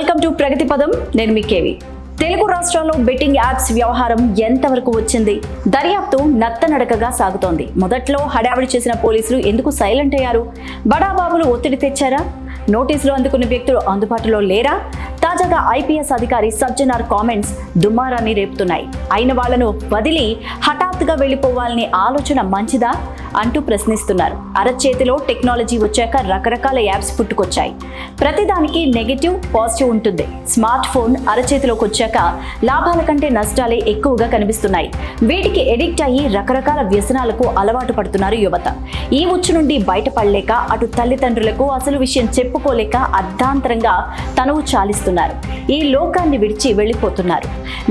Welcome to ప్రగతి పదం. నేను మీ KV. Telugu రాష్ట్రాల్లో బెట్టింగ్ యాప్స్ వ్యవహారం ఎంతవరకు వచ్చింది? దర్యాప్తు నత్తనడకగా సాగుతోంది. మొదట్లో హడావిడి చేసిన పోలీసులు ఎందుకు సైలెంట్ అయ్యారు? బడాబాబులు ఒత్తిడి తెచ్చారా? నోటీసులు అందుకున్న వ్యక్తులు అందుబాటులో లేరా? తాజాగా ఐపీఎస్ అధికారి సజ్జనార్ కామెంట్స్ దుమారాన్ని రేపుతున్నాయి. అయిన వాళ్లను వదిలి హఠాత్తుగా వెళ్లిపోవాలని ఆలోచన మంచిదా అంటూ ప్రశ్నిస్తున్నారు. అరచేతిలో టెక్నాలజీ వచ్చాక రకరకాల యాప్స్ పుట్టుకొచ్చాయి. ప్రతిదానికి నెగటివ్ పాజిటివ్ ఉంటుంది. స్మార్ట్ ఫోన్ అరచేతిలోకి వచ్చాక లాభాల కంటే నష్టాలే ఎక్కువగా కనిపిస్తున్నాయి. వీటికి ఎడిక్ట్ అయ్యి రకరకాల వ్యసనాలకు అలవాటు పడుతున్నారు యువత. ఈ ఉచ్చు నుండి బయటపడలేక అటు తల్లిదండ్రులకు అసలు విషయం చెప్పుకోలేక అర్ధాంతరంగా తనువు చాలిస్తున్నారు. ఈ లోకాన్ని విడిచి వెళ్లిపోతున్నారు.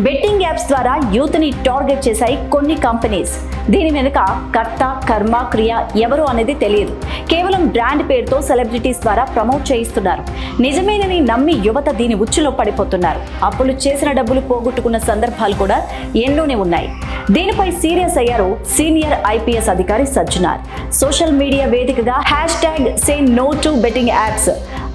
బెట్టింగ్ యాప్స్ ద్వారా యూత్ ని టార్గెట్ చేశాయి కొన్ని కంపెనీస్. దీని వెనుక కర్త కర్మ క్రియ ఎవరు అనేది తెలియదు. కేవలం బ్రాండ్ పేరుతో సెలబ్రిటీస్ ద్వారా ప్రమోట్ చేయిస్తున్నారు. నిజమేనని నమ్మి యువత దీని ఉచ్చులో పడిపోతున్నారు. అప్పులు చేసిన డబ్బులు పోగొట్టుకున్న సందర్భాలు కూడా ఎన్నోనే ఉన్నాయి. దీనిపై సీరియస్ అయ్యారు సీనియర్ ఐపీఎస్ అధికారి సజ్జనార్. సోషల్ మీడియా వేదికగా #Say No to Betting Apps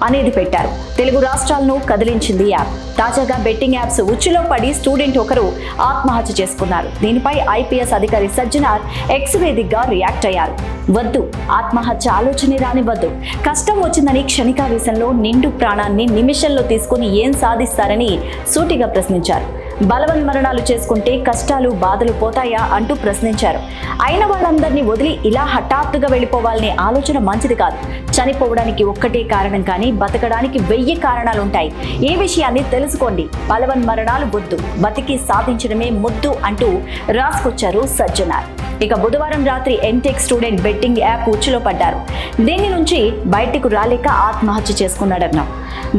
అనేది పెట్టారు. తెలుగు రాష్ట్రాలను కదిలించింది యాప్. తాజాగా బెట్టింగ్ యాప్స్ ఉచ్చులో పడి స్టూడెంట్ ఒకరు ఆత్మహత్య చేసుకున్నారు. దీనిపై ఐపీఎస్ అధికారి సజ్జనార్ ఎక్స్ వేదికగా రియాక్ట్ అయ్యారు. వద్దు, ఆత్మహత్య ఆలోచనే రానివ్వద్దు. కష్టం వచ్చిందని క్షణికావేశంలో నిండు ప్రాణాన్ని నిమిషంలో తీసుకుని ఏం సాధిస్తారని సూటిగా ప్రశ్నించారు. బలవన్మరణాలు చేసుకుంటే కష్టాలు బాధలు పోతాయా అంటూ ప్రశ్నించారు. అయిన వాళ్ళందరినీ వదిలి ఇలా హఠాత్తుగా వెళ్ళిపోవాలనే ఆలోచన మంచిది కాదు. చనిపోవడానికి ఒక్కటే కారణం కానీ బతకడానికి 1000 కారణాలుంటాయి. ఈ విషయాన్ని తెలుసుకోండి. బలవన్మరణాలు వద్దు, బతికి సాధించడమే ముద్దు అంటూ రాసుకొచ్చారు సజ్జనార్. ఇక బుధవారం రాత్రి ఎంటెక్ స్టూడెంట్ బెట్టింగ్ యాప్ ఉచ్చులో పడ్డారు. దీని నుంచి బయటకు రాలేక ఆత్మహత్య చేసుకున్నాడన్నాం.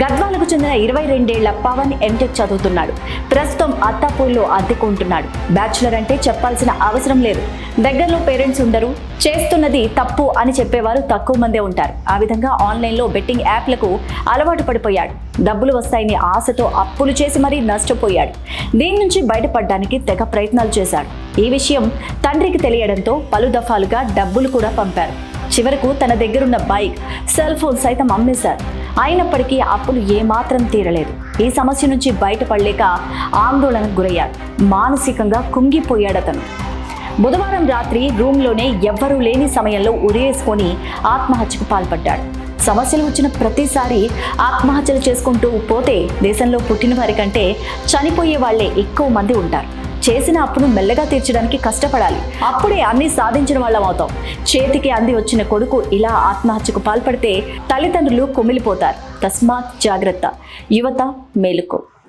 గద్వాలకు చెందిన 22 ఏళ్ల పవన్ ఎంటెక్ చదువుతున్నాడు. ప్రస్తుతం అత్తాపూర్లో అద్దెకుంటున్నాడు. బ్యాచులర్ అంటే చెప్పాల్సిన అవసరం లేదు. దగ్గరలో పేరెంట్స్ ఉండరు. చేస్తున్నది తప్పు అని చెప్పేవారు తక్కువ మందే ఉంటారు. ఆ విధంగా ఆన్లైన్లో బెట్టింగ్ యాప్లకు అలవాటు పడిపోయాడు. డబ్బులు వస్తాయని ఆశతో అప్పులు చేసి మరీ నష్టపోయాడు. దీని నుంచి బయటపడడానికి తెగ ప్రయత్నాలు చేశాడు. ఈ విషయం తండ్రికి తెలియడంతో పలు దఫాలుగా డబ్బులు కూడా పంపారు. చివరకు తన దగ్గరున్న బైక్, సెల్ ఫోన్ సైతం అమ్మేశారు. అయినప్పటికీ అప్పులు ఏమాత్రం తీరలేదు. ఈ సమస్య నుంచి బయటపడలేక ఆందోళనకు గురయ్యాడు. మానసికంగా కుంగిపోయాడతను. బుధవారం రాత్రి రూమ్లోనే ఎవ్వరూ లేని సమయంలో ఉరేసుకొని ఆత్మహత్యకు పాల్పడ్డాడు. సమస్యలు వచ్చిన ప్రతిసారి ఆత్మహత్యలు చేసుకుంటూ పోతే దేశంలో పుట్టిన వారి కంటే చనిపోయే వాళ్లే ఎక్కువ మంది ఉంటారు. చేసిన అప్పును మెల్లగా తీర్చడానికి కష్టపడాలి. అప్పుడే అన్ని సాధించిన వాళ్ళం అవుతాం. చేతికి అంది వచ్చిన కొడుకు ఇలా ఆత్మహత్యకు పాల్పడితే తల్లిదండ్రులు కుమిలిపోతారు. తస్మాత్ జాగ్రత్త. యువత మేలుకో.